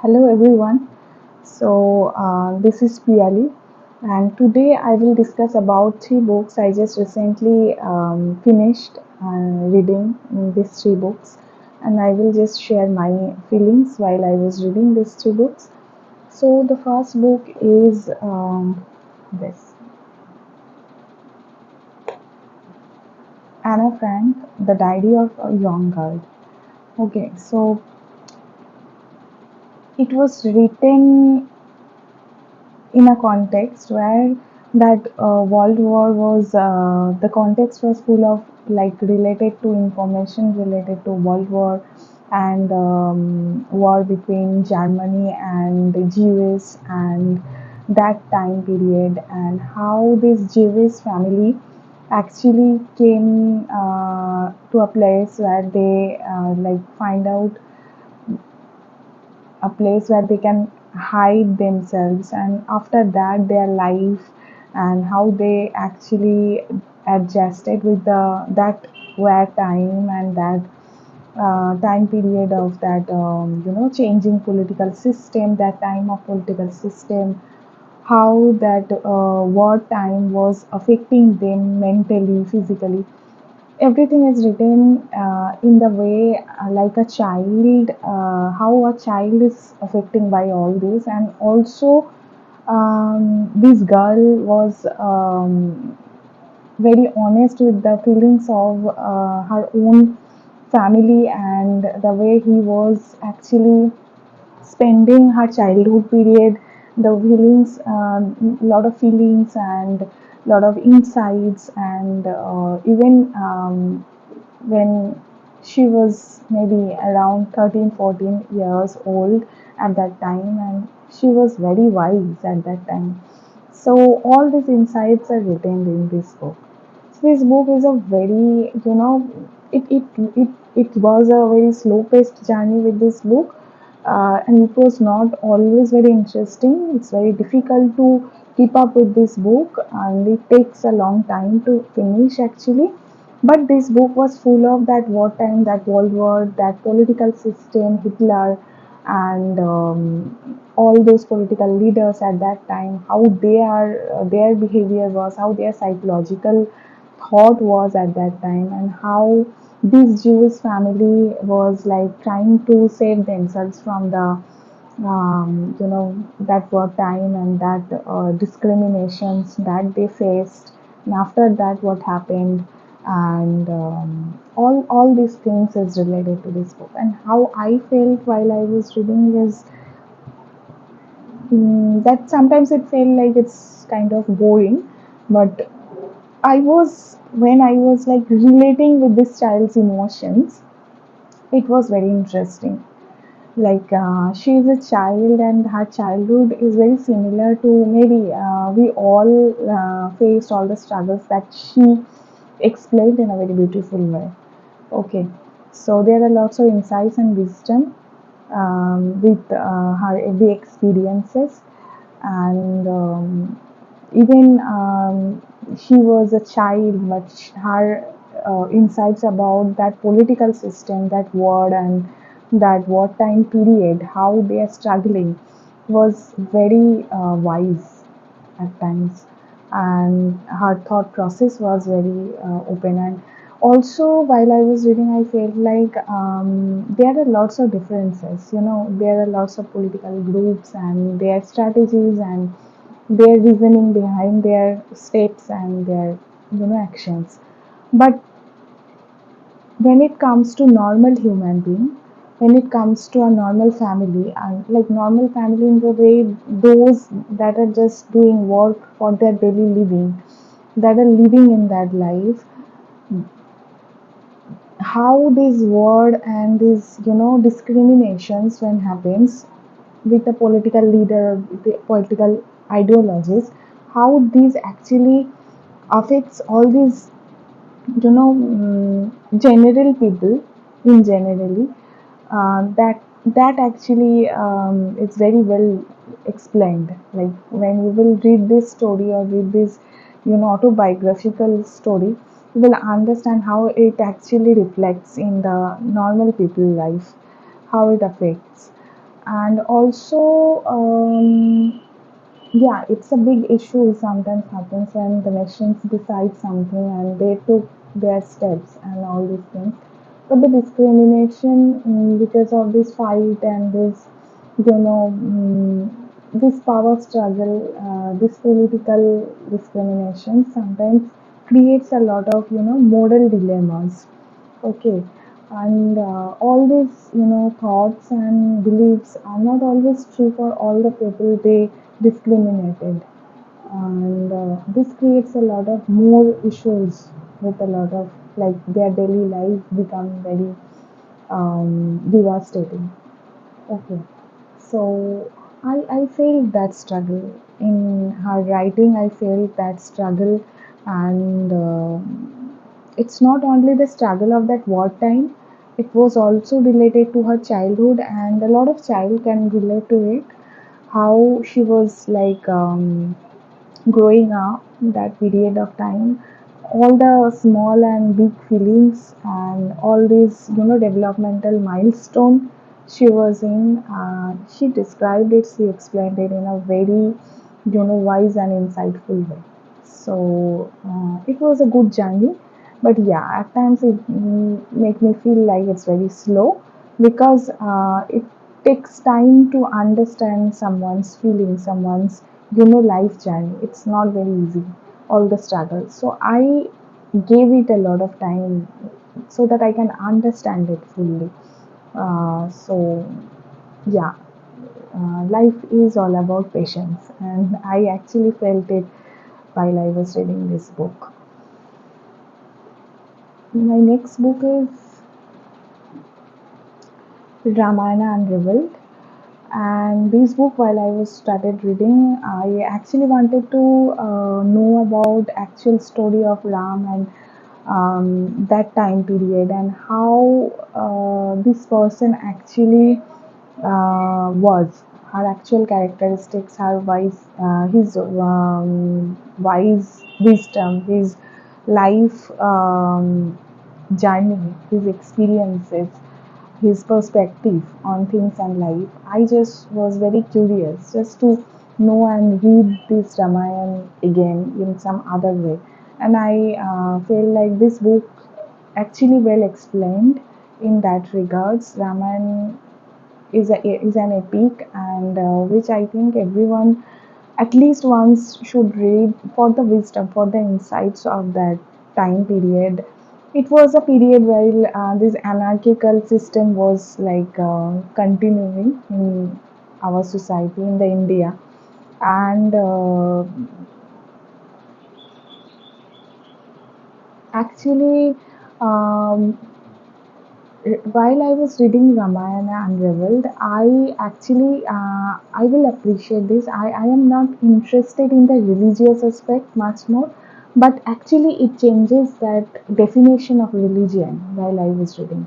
Hello everyone. This is Piyali, and today I will discuss about three books I just recently finished reading these three books, and I will just share my feelings while I was reading these three books. So the first book is this Anna Frank, The Diary of a Young Girl. Okay, so it was written in a context where that world war was the context was full of like related to information related to world war and war between Germany and the Jews and that time period and how this Jewish family actually came to a place where they like find out a place where they can hide themselves, and after that their life and how they actually adjusted with the that war time and that time period of that changing political system, that time of political system, how that war time was affecting them mentally, physically. Everything is written in the way like a child, how a child is affecting by all this, and also this girl was very honest with the feelings of her own family and the way he was actually spending her childhood period, the feelings, lot of feelings and lot of insights, and even when she was maybe around 13, 14 years old at that time, and she was very wise at that time. So all these insights are written in this book. So this book is a very, it was a very slow paced journey with this book, and it was not always very interesting. It's very difficult to keep up with this book, and it takes a long time to finish actually. But this book was full of that wartime, that world war, that political system, Hitler, and all those political leaders at that time, how they are, their behavior was, how their psychological thought was at that time, and how this Jewish family was like trying to save themselves from the that war time and that discriminations that they faced, and after that what happened, and all these things is related to this book. And how I felt while I was reading is that sometimes it felt like it's kind of boring, but I was, when I was like relating with this child's emotions, it was very interesting. Like she is a child and her childhood is very similar to maybe we all faced all the struggles that she explained in a very beautiful way. Okay, so there are lots of insights and wisdom with her every experiences, and even she was a child, but her insights about that political system, that war, and that wartime period, how they are struggling, was very wise at times, and her thought process was very open. And also, while I was reading, I felt like there are lots of differences. There are lots of political groups and their strategies and their reasoning behind their steps and their actions. But when it comes to normal human being, when it comes to a normal family, and like normal family in the way, those that are just doing work for their daily living, that are living in that life, how this word and this discriminations when happens with the political leader, the political ideologies, how these actually affects all these general people in generally, that actually it's very well explained. Like when you will read this story or read this autobiographical story, you will understand how it actually reflects in the normal people life, how it affects. And also, yeah, it's a big issue sometimes happens when the nations decide something and they took their steps and all these things. But the discrimination, because of this fight and this, this power struggle, this political discrimination sometimes creates a lot of, moral dilemmas. Okay, and all these, thoughts and beliefs are not always true for all the people they discriminated, and this creates a lot of more issues with a lot of like their daily life become very devastating. Okay, so I felt that struggle in her writing. I felt that struggle, and it's not only the struggle of that wartime. It was also related to her childhood, and a lot of child can relate to it. How she was like growing up that period of time, all the small and big feelings and all these developmental milestone she was in, she described it, she explained it in a very wise and insightful way. So it was a good journey, but yeah, at times it make me feel like it's very slow because it takes time to understand someone's feelings, someone's life journey. It's not very easy, all the struggles. So I gave it a lot of time so that I can understand it fully. So yeah, life is all about patience, and I actually felt it while I was reading this book. My next book is Ramayana Unraveled. And this book, while I was started reading, I actually wanted to know about actual story of Ram and that time period and how this person actually was, her actual characteristics, her wise, his wise wisdom, his life journey, his experiences, his perspective on things and life. I just was very curious just to know and read this Ramayana again in some other way. And I feel like this book actually well explained in that regards. Ramayana is an epic, and which I think everyone at least once should read for the wisdom, for the insights of that time period. It was a period where this anarchical system was like continuing in our society in the India, and actually. Um, while I was reading Ramayana Unraveled, I actually I will appreciate this. I am not interested in the religious aspect much more, but actually it changes that definition of religion while I was reading.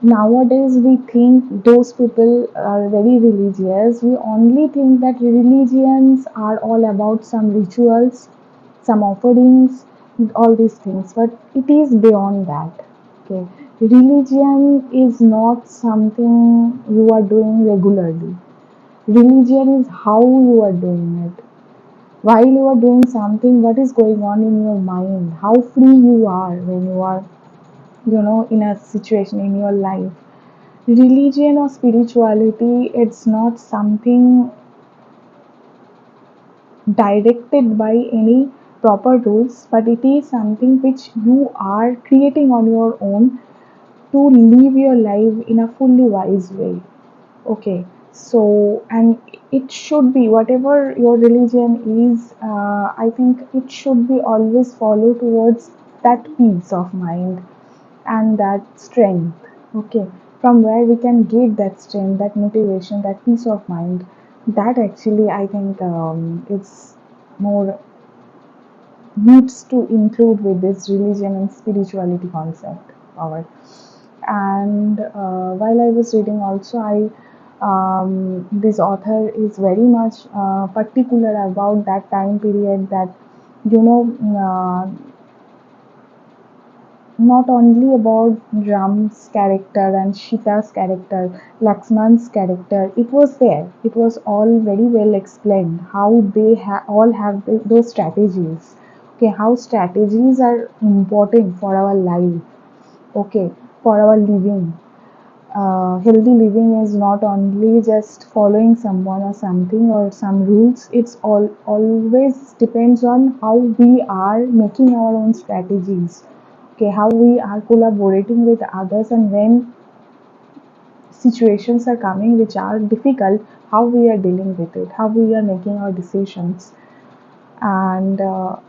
Nowadays we think those people are very religious. We only think that religions are all about some rituals, some offerings, all these things, but it is beyond that. Okay, religion is not something you are doing regularly. Religion is how you are doing it. While you are doing something, what is going on in your mind, how free you are when you are in a situation in your life. Religion or spirituality, it's not something directed by any proper rules, but it is something which you are creating on your own to live your life in a fully wise way. Okay, so and it should be whatever your religion is, I think it should be always follow towards that peace of mind and that strength. Okay, from where we can get that strength, that motivation, that peace of mind, that actually I think it's more needs to include with this religion and spirituality concept our. And while I was reading also, I this author is very much particular about that time period, that you know uh, not only about Ram's character and Sita's character, Lakshman's character. It was there. It was all very well explained how they all have those strategies. Okay, how strategies are important for our life. Okay, for our living. Healthy living is not only just following someone or something or some rules. It's always depends on how we are making our own strategies. Okay, how we are collaborating with others, and when situations are coming which are difficult, how we are dealing with it, how we are making our decisions, and all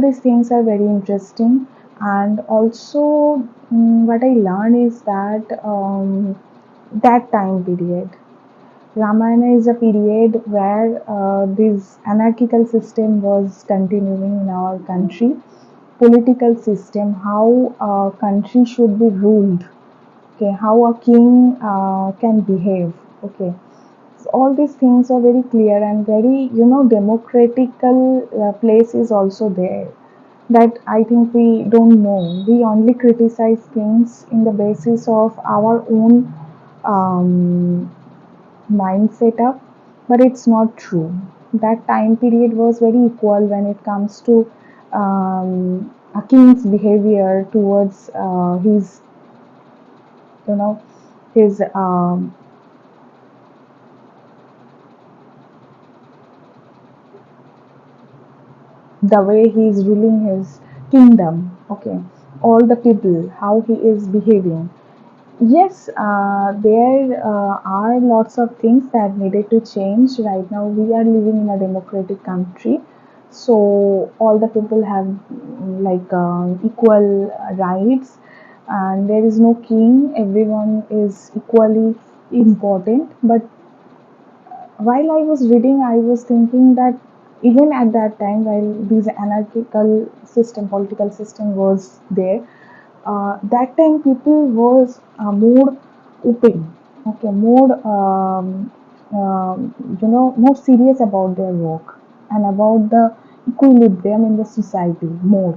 these things are very interesting. And also, what I learned is that that time period, Ramayana is a period where this anarchical system was continuing in our country, political system, how a country should be ruled, okay, how a king can behave, okay. So all these things are very clear and very, democratical place is also there, that I think we don't know. We only criticize things in the basis of our own mind setup, but it's not true. That time period was very equal when it comes to a king's behavior towards you know, his the way he is ruling his kingdom. Okay, all the people, how he is behaving. Yes, there are lots of things that needed to change. Right now, we are living in a democratic country, so all the people have like equal rights, and there is no king. Everyone is equally important. But while I was reading, I was thinking that even at that time, while this anarchical system, political system was there, that time people was more open, okay, more more serious about their work and about the equilibrium in the society more.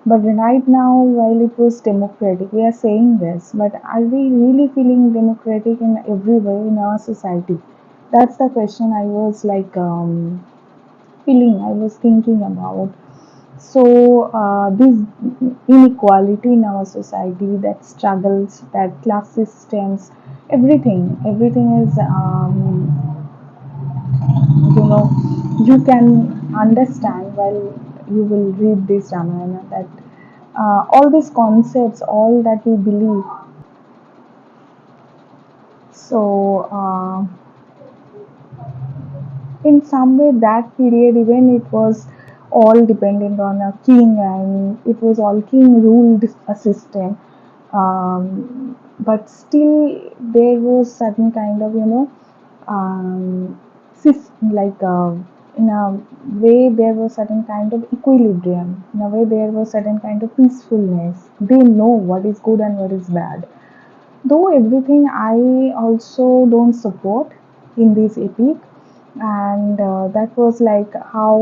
But right now, while it was democratic, we are saying this, but are we really feeling democratic in every way in our society? That's the question I was like feeling, I was thinking about. So, this inequality in our society, that struggles, that class systems, everything is, you can understand while you will read this Ramayana, that all these concepts, all that we believe. So, in some way, that period, even it was all dependent on a king, and it was all king ruled a system. But still, there was certain kind of, like in a way, there was certain kind of equilibrium. In a way, there was certain kind of peacefulness. They know what is good and what is bad. Though everything I also don't support in this epic, and that was like how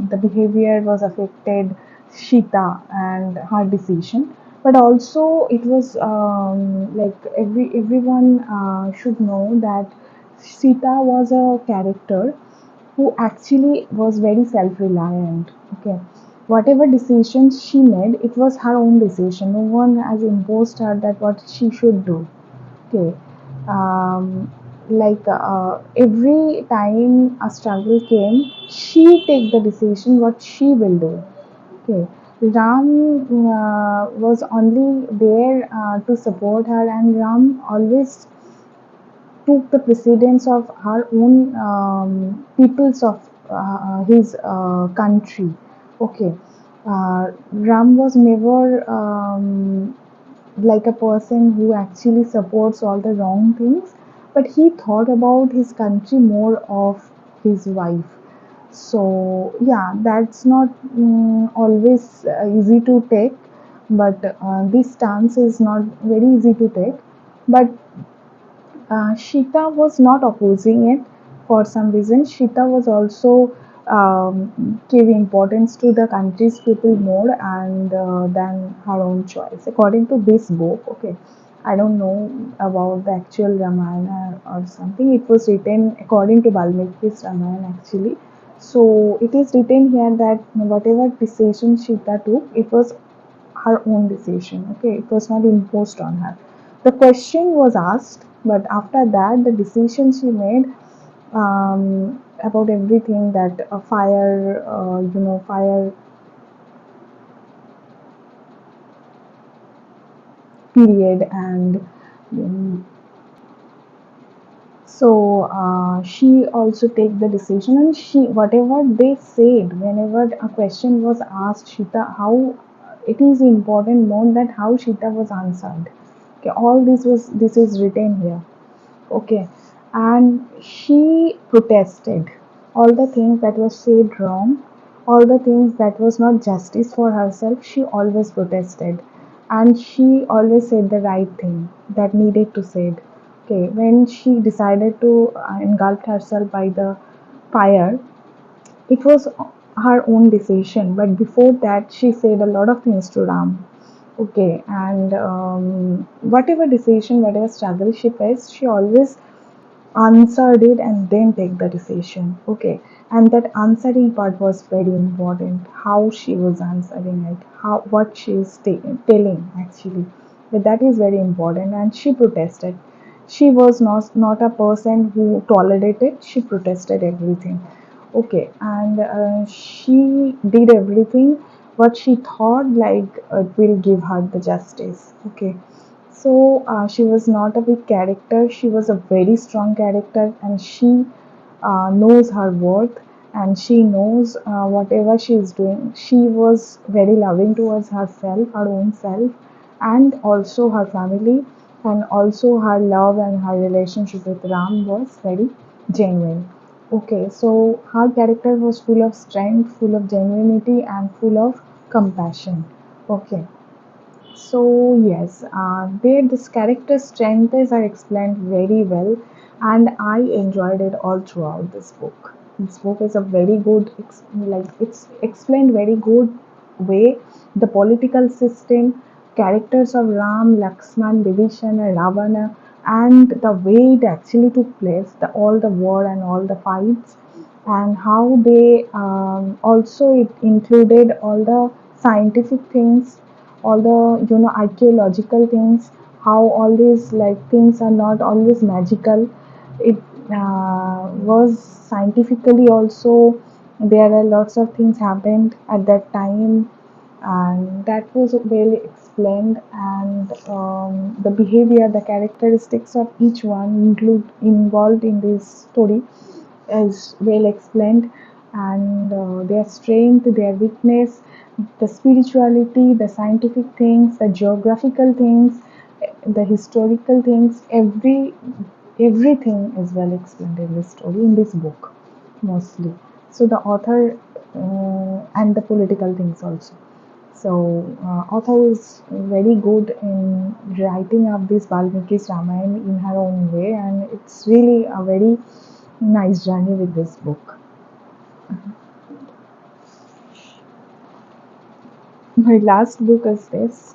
the behavior was affected Shita and her decision. But also it was like everyone should know that Sita was a character who actually was very self-reliant. Okay, whatever decisions she made, it was her own decision. No one has imposed her that what she should do. Okay, like every time a struggle came, she take the decision what she will do. Okay, Ram was only there to support her, and Ram always took the precedence of her own peoples of his country. Okay, Ram was never like a person who actually supports all the wrong things, but he thought about his country more of his wife. So yeah, that's not always easy to take, but this stance is not very easy to take. But Shita was not opposing it for some reason. Shita was also give importance to the country's people more and than her own choice. According to this book, okay, I don't know about the actual Ramayana or something. It was written according to Valmiki's Ramayana actually. So it is written here that whatever decision Sita took, it was her own decision. Okay, it was not imposed on her. The question was asked, but after that, the decision she made about everything that fire, fire period and um, so she also take the decision and she whatever they said whenever a question was asked Shita how it is important more that how Shita was answered. Okay, all this is written here. Okay, and she protested all the things that was said wrong, all the things that was not justice for herself. She always protested, and she always said the right thing that needed to said. Okay, when she decided to engulf herself by the fire, it was her own decision. But before that, she said a lot of things to Ram. Okay, and whatever decision, whatever struggle she faced, she always answered it and then take the decision. Okay, and that answering part was very important, how she was answering it, how what she is telling actually, but that is very important. And she protested. She was not a person who tolerated. She protested everything. Okay, and she did everything what she thought like it will give her the justice. Okay, so she was not a weak character. She was a very strong character, and she knows her worth, and she knows whatever she is doing. She was very loving towards herself, her own self, and also her family, and also her love and her relationship with Ram was very genuine. Okay, so her character was full of strength, full of genuinity, and full of compassion. Okay, so yes, there this character strengths are explained very well, and I enjoyed it all throughout this book. This book is a very good, like it's explained very good way. The political system, characters of Ram, Lakshman, Vibhishana, Ravana, and the way it actually took place, all the war and all the fights, and how they also it included all the scientific things, all the archaeological things, how all these like things are not always magical. It was scientifically also there are lots of things happened at that time, and that was well explained. And the behavior, the characteristics of each one include involved in this story is well explained, and their strength, their weakness, the spirituality, the scientific things, the geographical things, the historical things, everything is well explained in this story, in this book mostly. So the author and the political things also. So author is very good in writing up this Valmiki's Ramayana in her own way, and it's really a very nice journey with this book. My last book is this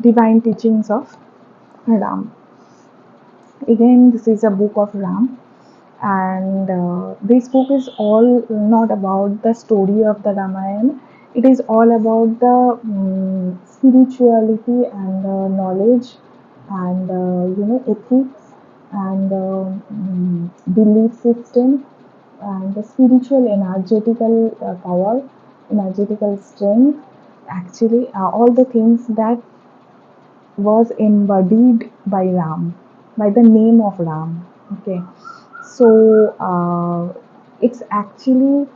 Divine Teachings of Ram. Again, this is a book of Ram, and this book is all not about the story of the Ramayana. It is all about the spirituality and knowledge and ethics and belief system and the spiritual energetical power, energetical strength. Actually, all the things that was embodied by Ram, by the name of Ram. Okay, so it's actually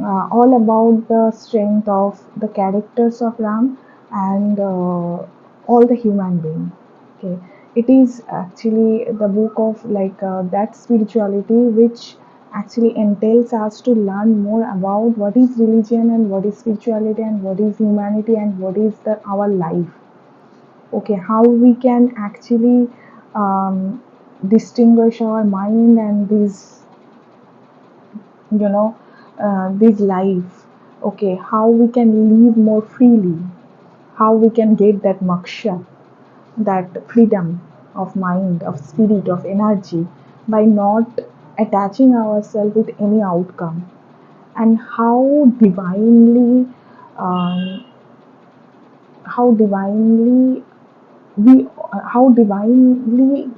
all about the strength of the characters of Ram and all the human being. Okay, it is actually the book of like that spirituality which actually entails us to learn more about what is religion and what is spirituality and what is humanity and what is the our life. Okay, how we can actually distinguish our mind and these this life, okay, how we can live more freely, how we can get that moksha, that freedom of mind, of spirit, of energy by not attaching ourselves with any outcome, and um, how divinely how divinely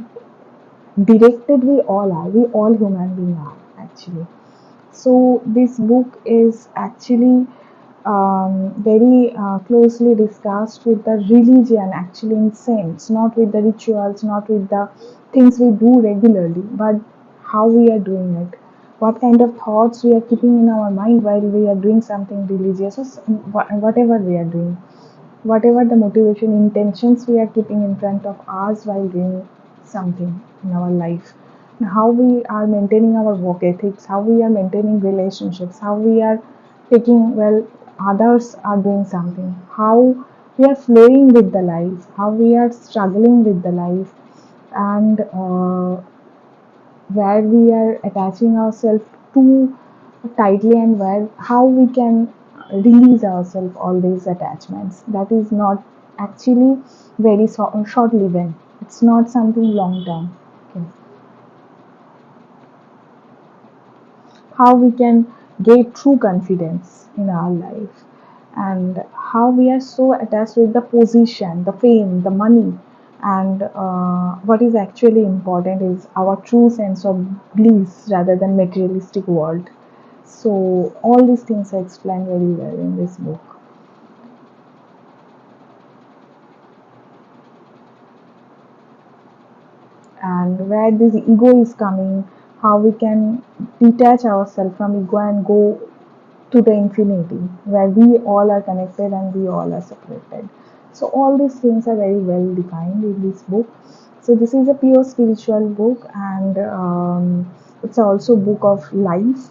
directed we all are. We all human beings are actually. So this book is actually very closely discussed with the religion, actually in sense, not with the rituals, not with the things we do regularly, but how we are doing it, what kind of thoughts we are keeping in our mind while we are doing something religious, or whatever we are doing, whatever the motivation intentions we are keeping in front of us while doing something in our life, how we are maintaining our work ethics, how we are maintaining relationships, how we are taking well others are doing something, how we are flowing with the life, how we are struggling with the life, and where we are attaching ourselves too tightly, and where how we can release ourselves all these attachments, that is not actually very short living, it's not something long term. Okay. How we can get true confidence in our life, and how we are so attached with the position, the fame, the money, and what is actually important is our true sense of bliss rather than materialistic world. So all these things are explained very well in this book. And where this ego is coming, how we can detach ourselves from ego and go to the infinity where we all are connected and we all are separated. So all these things are very well defined in this book. So this is a pure spiritual book, and it's also book of life,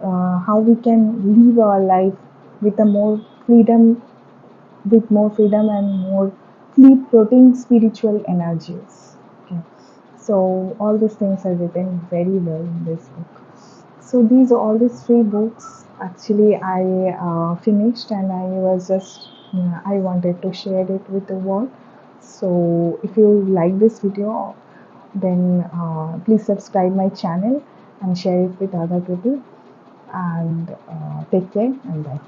how we can live our life with a more freedom, with more freedom and more free floating spiritual energies. Okay. So all these things are written very well in this book. So these are all these three books. Actually, I finished, and I was just I wanted to share it with the world. So if you like this video, then please subscribe my channel and share it with other people. And take care and bye.